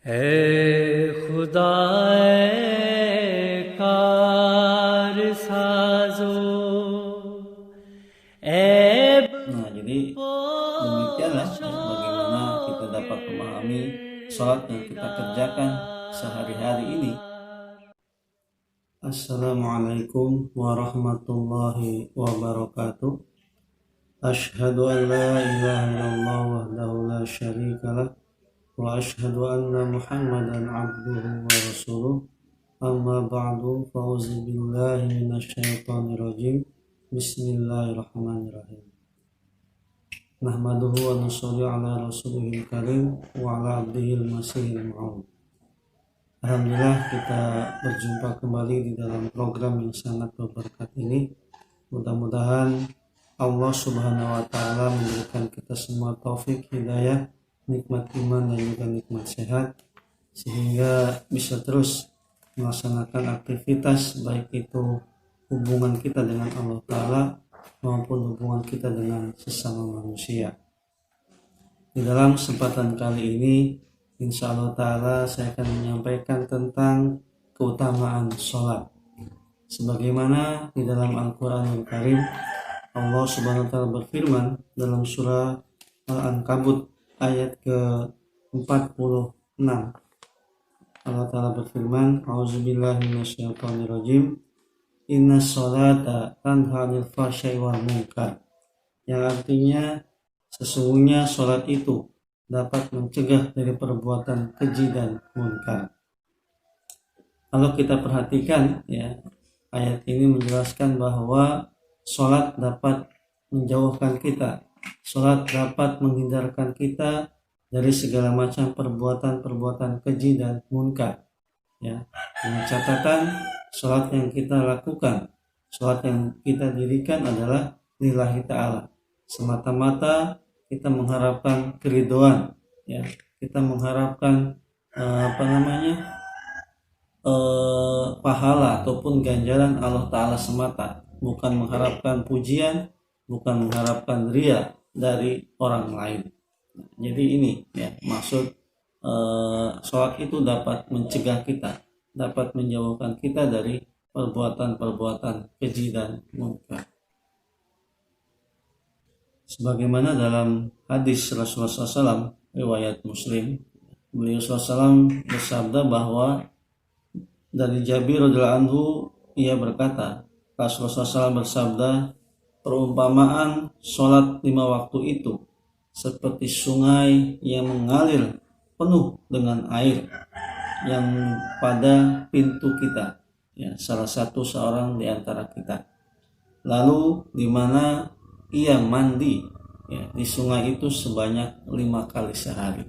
है खुदाए कार साजो Nah, jadi demikianlah ya, bagaimana kita dapat memahami sholat yang kita kerjakan sehari-hari ini. Assalamualaikum warahmatullahi wabarakatuh. Ashhadu an la ilaha illallah wahdahu la syarika lah wa ashhadu anna Muhammadan abduhu wa rasuluh. Amma ba'du, fa'udzu billahi minasyaitonir rajim. Bismillahirrahmanirrahim. Nahmaduhu wa nusalli ala rasulihil karim wa ala abdihil masihil ma'ud. Alhamdulillah, kita berjumpa kembali di dalam program yang sangat berberkat ini. Mudah-mudahan Allah subhanahu wa ta'ala memberikan kita semua taufik, hidayah, nikmat iman dan juga nikmat sehat, sehingga bisa terus melaksanakan aktivitas, baik itu hubungan kita dengan Allah Ta'ala maupun hubungan kita dengan sesama manusia. Di dalam kesempatan kali ini, insya Allah Ta'ala saya akan menyampaikan tentang keutamaan sholat. Sebagaimana di dalam Al-Quranul Karim, Allah Subhanahu wa Ta'ala berfirman dalam surah Al-Ankabut ayat ke-46. Allah Ta'ala berfirman, A'udzubillahi minasyaitonirrajim, Inna sholata tanha 'anil fahsya'i wal munkar. Yang artinya sesungguhnya sholat itu dapat mencegah dari perbuatan keji dan munkar. Kalau kita perhatikan ya, ayat ini menjelaskan bahwa sholat dapat menjauhkan kita, sholat dapat menghindarkan kita dari segala macam perbuatan-perbuatan keji dan munkar. Ya, dengan catatan sholat yang kita lakukan, sholat yang kita dirikan adalah lillahi ta'ala, semata-mata kita mengharapkan keridhaan, ya, kita mengharapkan pahala ataupun ganjaran Allah Ta'ala semata, bukan mengharapkan pujian, bukan mengharapkan ria dari orang lain. Jadi ini ya maksud sholat itu dapat mencegah kita, dapat menjauhkan kita dari perbuatan-perbuatan keji dan munkar. Sebagaimana dalam hadis Rasulullah SAW riwayat Muslim, beliau SAW bersabda bahwa dari Jabir radhiyallahu anhu, ia berkata, Rasulullah SAW bersabda, perumpamaan sholat 5 waktu itu seperti sungai yang mengalir penuh dengan air yang pada pintu kita, ya, salah satu seorang di antara kita. Lalu di mana ia mandi, ya, di sungai itu sebanyak 5 kali sehari.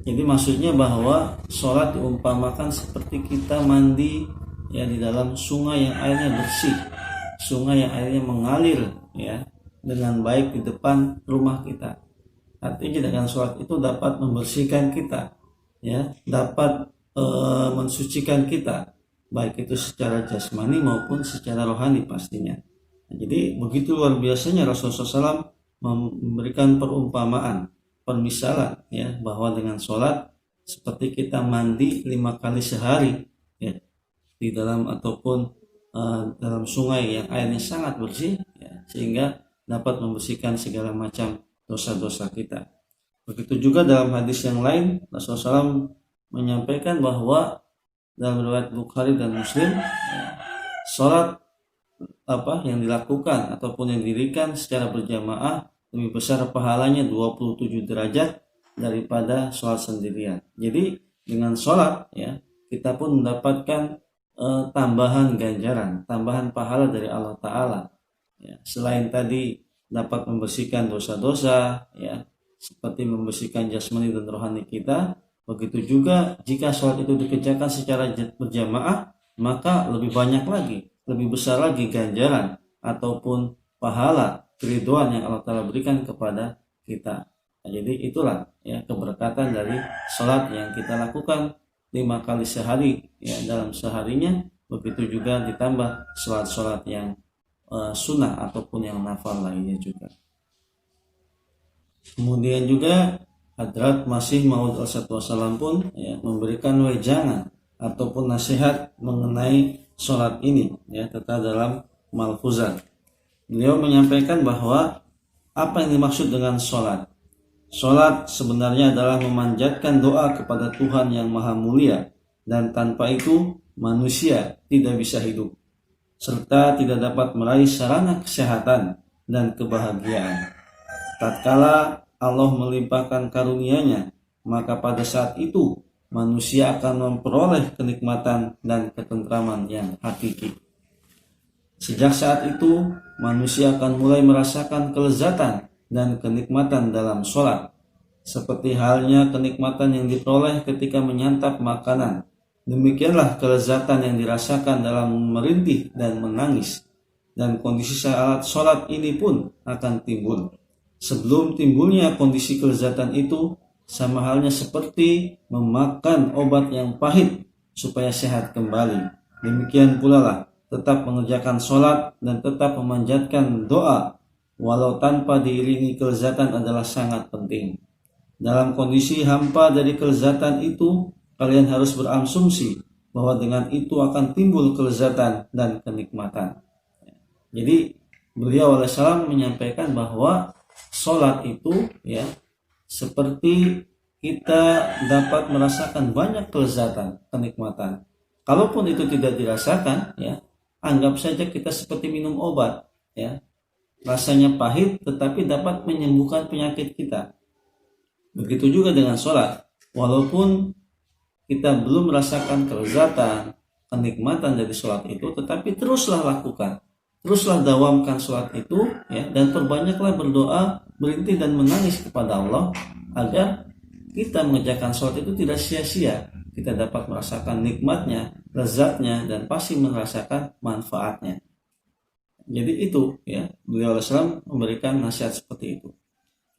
Jadi maksudnya bahwa sholat diumpamakan seperti kita mandi ya di dalam sungai yang airnya bersih, sungai yang airnya mengalir ya dengan baik di depan rumah kita. Artinya dengan sholat itu dapat membersihkan kita, ya, dapat mensucikan kita, baik itu secara jasmani maupun secara rohani pastinya. Nah, jadi begitu luar biasanya Rasulullah SAW memberikan perumpamaan, permisalan, ya, bahwa dengan sholat seperti kita mandi 5 kali sehari, ya, di dalam ataupun dalam sungai yang airnya sangat bersih, ya, sehingga dapat membersihkan segala macam dosa-dosa kita. Begitu juga dalam hadis yang lain, Rasulullah SAW menyampaikan bahwa dalam riwayat Bukhari dan Muslim, ya, sholat yang dilakukan ataupun yang didirikan secara berjamaah lebih besar pahalanya 27 derajat daripada sholat sendirian. Jadi dengan sholat ya kita pun mendapatkan tambahan ganjaran, tambahan pahala dari Allah Ta'ala. Ya, selain tadi dapat membersihkan dosa-dosa, ya, seperti membersihkan jasmani dan rohani kita. Begitu juga jika sholat itu dikerjakan secara berjamaah, maka lebih banyak lagi, lebih besar lagi ganjaran ataupun pahala keridhaan yang Allah Ta'ala berikan kepada kita. Nah, jadi itulah ya keberkatan dari sholat yang kita lakukan 5 kali sehari ya dalam seharinya. Begitu juga ditambah sholat-sholat yang sunnah ataupun yang nafal lainnya juga. Kemudian juga Hadrat Masih Maud Wassalam pun ya, memberikan wejangan ataupun nasihat mengenai sholat ini ya, terkait dalam malfuzat. Beliau menyampaikan bahwa apa yang dimaksud dengan sholat. Sholat sebenarnya adalah memanjatkan doa kepada Tuhan yang Maha Mulia, dan tanpa itu manusia tidak bisa hidup, serta tidak dapat meraih sarana kesehatan dan kebahagiaan. Tatkala Allah melimpahkan karunia-Nya, maka pada saat itu manusia akan memperoleh kenikmatan dan ketentraman yang hakiki. Sejak saat itu, manusia akan mulai merasakan kelezatan dan kenikmatan dalam sholat, seperti halnya kenikmatan yang diperoleh ketika menyantap makanan. Demikianlah kelezatan yang dirasakan dalam merintih dan menangis, dan kondisi saat sholat ini pun akan timbul. Sebelum timbulnya kondisi kelezatan itu, sama halnya seperti memakan obat yang pahit supaya sehat kembali. Demikian pula lah, tetap mengerjakan sholat dan tetap memanjatkan doa walau tanpa diiringi kelezatan adalah sangat penting. Dalam kondisi hampa dari kelezatan itu, kalian harus berasumsi bahwa dengan itu akan timbul kelezatan dan kenikmatan. Jadi beliau alaihissalam menyampaikan bahwa sholat itu ya seperti kita dapat merasakan banyak kelezatan, kenikmatan. Kalaupun itu tidak dirasakan, ya anggap saja kita seperti minum obat, ya rasanya pahit tetapi dapat menyembuhkan penyakit kita. Begitu juga dengan sholat, walaupun kita belum merasakan kelezatan, kenikmatan dari sholat itu, tetapi teruslah lakukan, teruslah dawamkan sholat itu, ya, dan perbanyaklah berdoa, berintih dan menangis kepada Allah agar kita mengerjakan sholat itu tidak sia-sia. Kita dapat merasakan nikmatnya, lezatnya, dan pasti merasakan manfaatnya. Jadi itu ya, beliau alaihissalam memberikan nasihat seperti itu.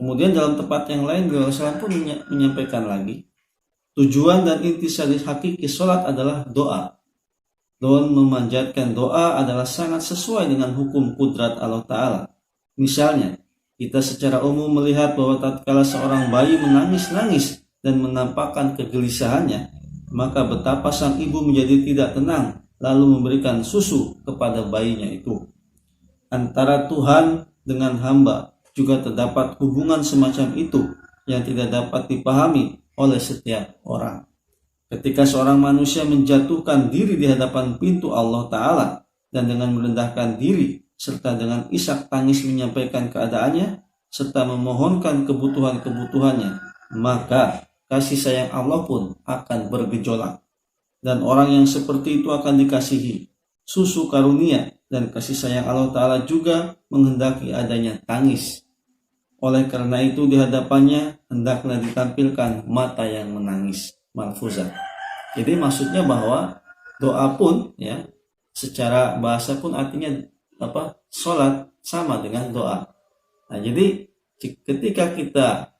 Kemudian dalam tempat yang lain beliau alaihissalam pun menyampaikan lagi, tujuan dan intisari hakiki sholat adalah doa. Dan memanjatkan doa adalah sangat sesuai dengan hukum kudrat Allah Ta'ala. Misalnya, kita secara umum melihat bahwa tatkala seorang bayi menangis-nangis dan menampakkan kegelisahannya, maka betapa sang ibu menjadi tidak tenang lalu memberikan susu kepada bayinya itu. Antara Tuhan dengan hamba juga terdapat hubungan semacam itu yang tidak dapat dipahami oleh setiap orang. Ketika seorang manusia menjatuhkan diri di hadapan pintu Allah Ta'ala dan dengan merendahkan diri serta dengan isak tangis menyampaikan keadaannya serta memohonkan kebutuhan-kebutuhannya, maka kasih sayang Allah pun akan bergejolak. Dan orang yang seperti itu akan dikasihi susu karunia, dan kasih sayang Allah Ta'ala juga menghendaki adanya tangis. Oleh karena itu di hadapannya hendaklah ditampilkan mata yang menangis. Malfuzat. Jadi maksudnya bahwa doa pun ya secara bahasa pun artinya apa? Sholat sama dengan doa. Nah, jadi ketika kita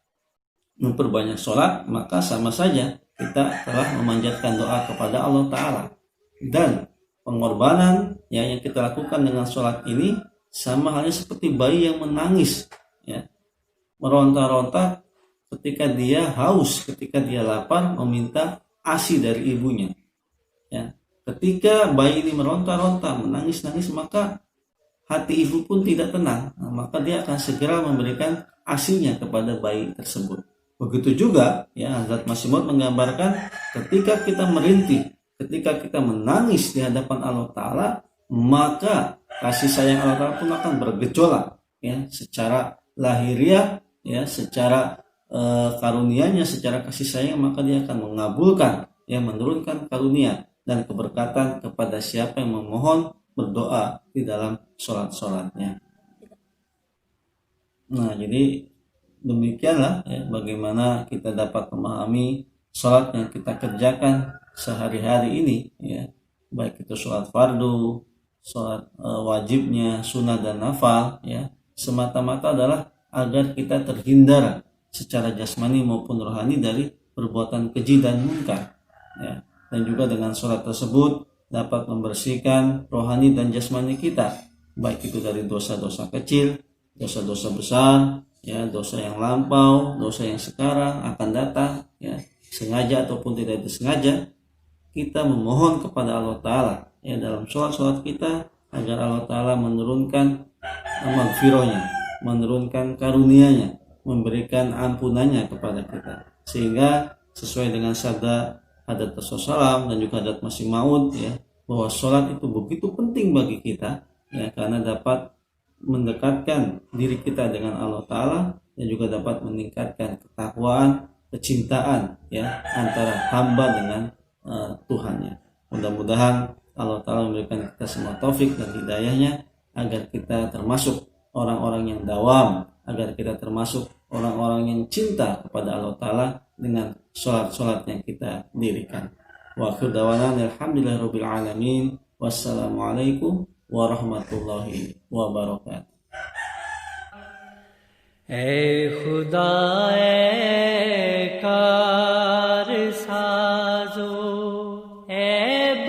memperbanyak sholat, maka sama saja kita telah memanjatkan doa kepada Allah Ta'ala. Dan pengorbanan yang kita lakukan dengan sholat ini sama halnya seperti bayi yang menangis, ya, meronta-ronta ketika dia haus, ketika dia lapar, meminta ASI dari ibunya. Ya, ketika bayi ini meronta-ronta, menangis-nangis, maka hati ibu pun tidak tenang. Nah, maka dia akan segera memberikan ASInya kepada bayi tersebut. Begitu juga, ya, Hazrat Masih Maud menggambarkan ketika kita merintih, ketika kita menangis di hadapan Allah Ta'ala, maka kasih sayang Allah Ta'ala pun akan bergejolak, ya, secara lahiriah, ya, secara karunianya, secara kasih sayang, maka dia akan mengabulkan, ya, menurunkan karunia dan keberkatan kepada siapa yang memohon berdoa di dalam sholat-sholatnya. Nah, jadi demikianlah ya, bagaimana kita dapat memahami sholat yang kita kerjakan sehari-hari ini, ya, baik itu sholat fardu, sholat wajibnya, sunnah dan nafal, ya, semata-mata adalah agar kita terhindar secara jasmani maupun rohani dari perbuatan keji dan munkar, ya. Dan juga dengan sholat tersebut dapat membersihkan rohani dan jasmani kita, baik itu dari dosa-dosa kecil, dosa-dosa besar, ya, dosa yang lampau, dosa yang sekarang akan datang, ya, sengaja ataupun tidak disengaja, kita memohon kepada Allah Ta'ala, ya, dalam sholat kita agar Allah Ta'ala menurunkan maghfirahnya, menurunkan karunia-Nya, memberikan ampunannya kepada kita, sehingga sesuai dengan sabda Hadrat Rasulullah dan juga Hadrat Masih Maud, ya, bahwa sholat itu begitu penting bagi kita, ya, karena dapat mendekatkan diri kita dengan Allah Ta'ala dan juga dapat meningkatkan ketakwaan, kecintaan, ya, antara hamba dengan Tuhannya. Mudah-mudahan Allah Ta'ala memberikan kita semua taufik dan hidayahnya agar kita termasuk orang-orang yang dawam, agar kita termasuk orang-orang yang cinta kepada Allah Ta'ala dengan sholat-sholat yang kita dirikan. Wa akhir dawana alhamdulillahirabbil alamin. Wassalamualaikum warahmatullahi wabarakatuh. ऐ खुदा ऐ कार साजो ऐब